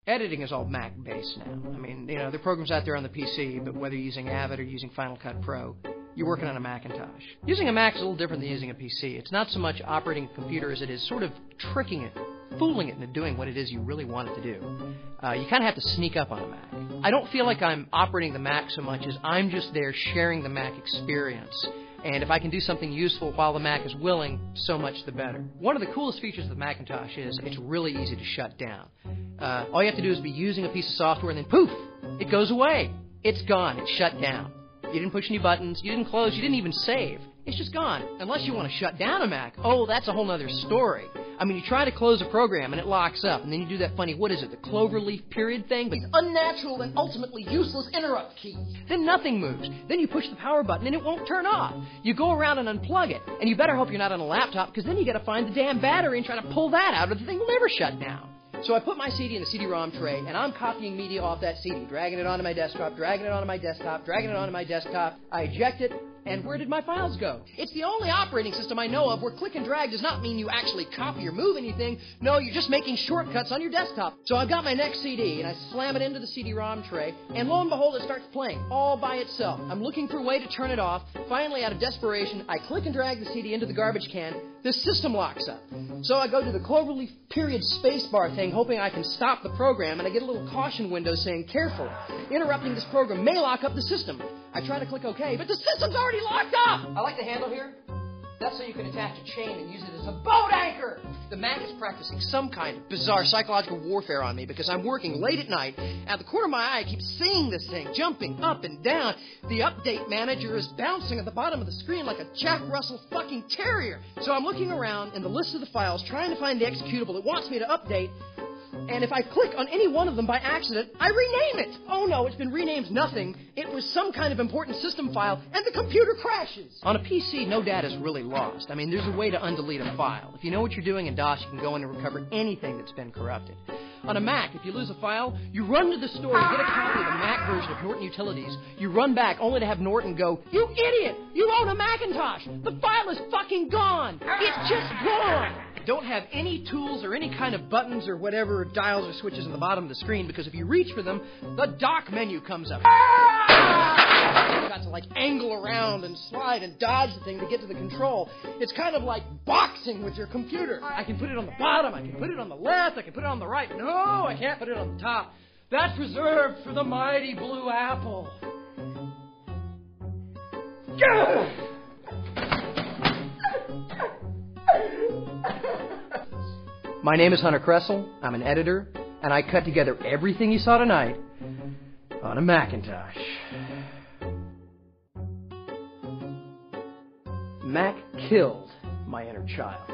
Editing is all Mac-based now. I mean, there are programs out there on the PC, but whether you're using Avid or using Final Cut Pro, you're working on a Macintosh. Using a Mac is a little different than using a PC. It's not so much operating a computer as it is sort of tricking it, fooling it into doing what it is you really want it to do. You kind of have to sneak up on a Mac. I don't feel like I'm operating the Mac so much as I'm just there sharing the Mac experience. And if I can do something useful while the Mac is willing, so much the better. One of the coolest features of the Macintosh is it's really easy to shut down. All you have to do is be using a piece of software and then poof, it goes away. It's gone. It's shut down. You didn't push any buttons. You didn't close. You didn't even save. It's just gone. Unless you want to shut down a Mac. Oh, that's a whole other story. I mean, you try to close a program and it locks up, and then you do that funny, the cloverleaf period thing? But unnatural and ultimately useless interrupt key. Then nothing moves. Then you push the power button and it won't turn off. You go around and unplug it, and you better hope you're not on a laptop, because then you got to find the damn battery and try to pull that out, or the thing will never shut down. So I put my CD in the CD-ROM tray, and I'm copying media off that CD, dragging it onto my desktop, dragging it onto my desktop, dragging it onto my desktop. I eject it, and where did my files go? It's the only operating system I know of where click and drag does not mean you actually copy or move anything. No, you're just making shortcuts on your desktop. So I've got my next CD, and I slam it into the CD-ROM tray, and lo and behold, it starts playing all by itself. I'm looking for a way to turn it off. Finally, out of desperation, I click and drag the CD into the garbage can. The system locks up. So I go to the cloverleaf period spacebar thing, hoping I can stop the program, and I get a little caution window saying, careful, interrupting this program may lock up the system. I try to click OK, but the system's already locked up! I like the handle here. That's so you can attach a chain and use it as a boat anchor! The Mac is practicing some kind of bizarre psychological warfare on me because I'm working late at night, and at the corner of my eye I keep seeing this thing jumping up and down. The update manager is bouncing at the bottom of the screen like a Jack Russell fucking terrier. So I'm looking around in the list of the files trying to find the executable it wants me to update, and if I click on any one of them by accident, I rename it. Oh no, it's been renamed nothing. It was some kind of important system file, and the computer crashes. On a PC, no data is really lost. I mean, there's a way to undelete a file. If you know what you're doing in DOS, you can go in and recover anything that's been corrupted. On a Mac, if you lose a file, you run to the store and get a copy of the Mac version of Norton Utilities. You run back only to have Norton go, "You idiot! You own a Macintosh! The file is fucking gone! It's just gone!" Don't have any tools or any kind of buttons or whatever dials or switches on the bottom of the screen, because if you reach for them, the dock menu comes up. You've got to angle around and slide and dodge the thing to get to the control. It's kind of like boxing with your computer. I can put it on the bottom, I can put it on the left, I can put it on the right. No, I can't put it on the top. That's reserved for the mighty Blue Apple. My name is Hunter Kressel. I'm an editor, and I cut together everything you saw tonight on a Macintosh. Mac killed my inner child.